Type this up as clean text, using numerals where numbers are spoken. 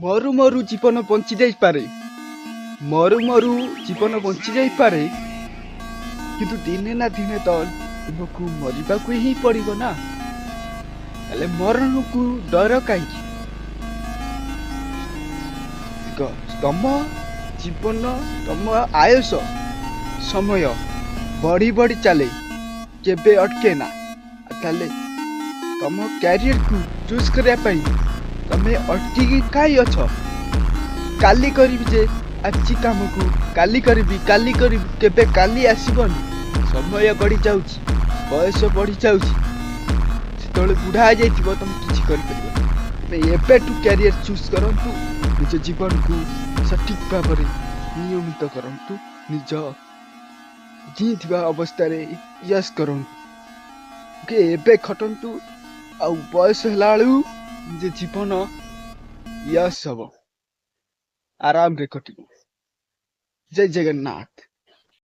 मरु मरु जीवन बंची जाई पारे मरु मरु जीवन बंची जाई पारे किंतु दिने ना दिने तो तुमको मरिबा को ही पड़िबो ना। हेले मरण को डर कहीं तम जीवन तम आयुष समय बढ़ी बढ़ी चले केबे अटके ना। ताले तम कैरियर को चूज करया पई तमे अटकी काई अछ। काली करिबी जे आज काम को काली करिबी केबे काली आसीबनी। समय गड़ी जाउची बयस बढ़ी जाउची सेतले बुढ़ा जाइथिबो तुम किछि करि परिबो। ते एबेटू कैरियर चूज करंतु निज जीवन को सठिक भाव नियमित करंतु निज जीथिबा अवस्था रे यस करंतु के एबे खटंतु आ बयस हलाळू निज जीवन यस हबो आराम रे कटिबो। जय जगन्नाथ।